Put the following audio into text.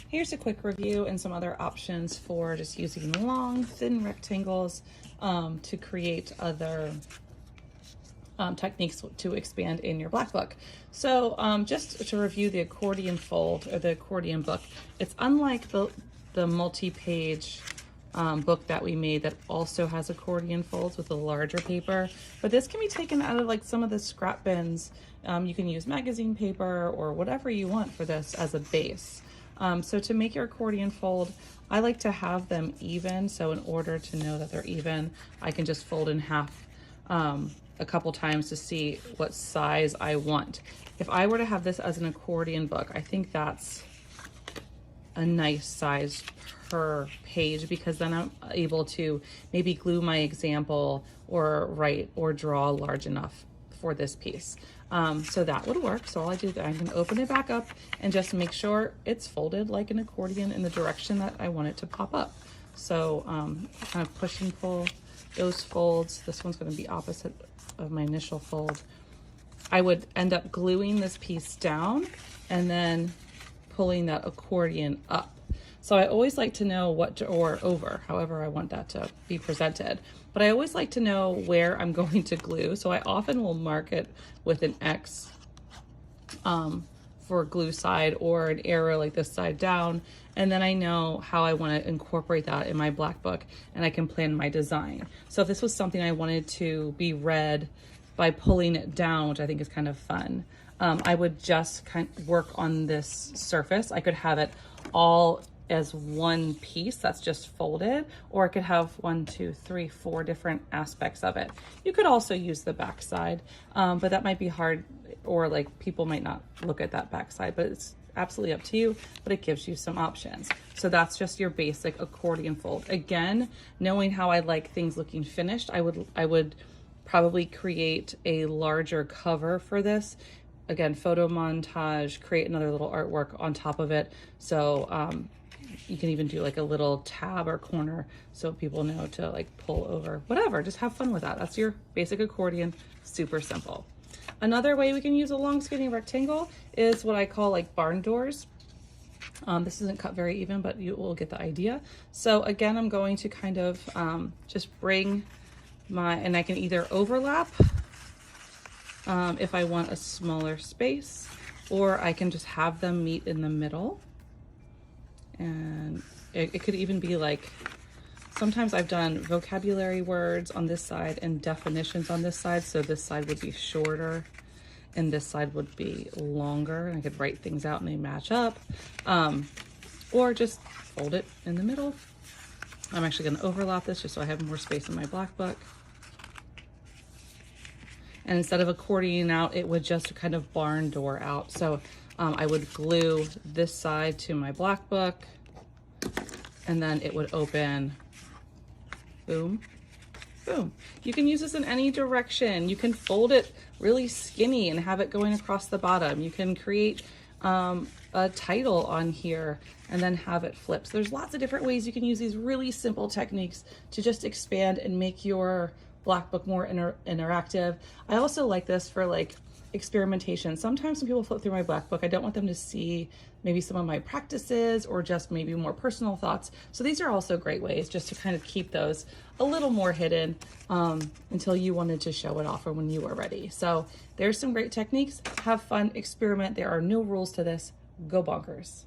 Here's a quick review and some other options for just using long, thin rectangles to create other techniques to expand in your black book. So just to review the accordion fold or the accordion book, it's unlike the multi-page book that we made that also has accordion folds with a larger paper, but this can be taken out of like some of the scrap bins. You can use magazine paper or whatever you want for this as a base. So to make your accordion fold, I like to have them even. So in order to know that they're even, I can just fold in half a couple times to see what size I want. If I were to have this as an accordion book, I think that's a nice size per page, because then I'm able to maybe glue my example or write or draw large enough for this piece. So that would work. So all I do is I can open it back up and just make sure it's folded like an accordion in the direction that I want it to pop up. So kind of push and pull those folds. This one's going to be opposite of my initial fold. I would end up gluing this piece down and then pulling that accordion up. So I always like to know what to, or over, however I want that to be presented. But I always like to know where I'm going to glue. So I often will mark it with an X for glue side, or an arrow like this side down. And then I know how I want to incorporate that in my black book, and I can plan my design. So if this was something I wanted to be read by pulling it down, which I think is kind of fun, I would just kind of work on this surface. I could have it all as one piece that's just folded, or I could have 1, 2, 3, 4 different aspects of it. You could also use the back side, but that might be hard, or like people might not look at that back side, but it's absolutely up to you, but it gives you some options. So that's just your basic accordion fold. Again, knowing how I like things looking finished, I would probably create a larger cover for this. Again, photo montage, create another little artwork on top of it. So you can even do like a little tab or corner so people know to like pull over, whatever, just have fun with that. That's your basic accordion, super simple. Another way we can use a long skinny rectangle is what I call like barn doors. This isn't cut very even, but you will get the idea. So again, I'm going to kind of just bring and I can either overlap if I want a smaller space, or I can just have them meet in the middle. And it could even be like, sometimes I've done vocabulary words on this side and definitions on this side. So this side would be shorter and this side would be longer. And I could write things out and they match up. Or just fold it in the middle. I'm actually going to overlap this just so I have more space in my black book. And instead of accordioning out, it would just kind of barn door out. So I would glue this side to my black book, and then it would open, boom, boom. You can use this in any direction. You can fold it really skinny and have it going across the bottom. You can create a title on here and then have it flip. So there's lots of different ways you can use these really simple techniques to just expand and make your black book more interactive. I also like this for like experimentation. Sometimes when people flip through my black book, I don't want them to see maybe some of my practices or just maybe more personal thoughts. So these are also great ways just to kind of keep those a little more hidden until you wanted to show it off or when you were ready. So there's some great techniques. Have fun, experiment. There are no rules to this. Go bonkers.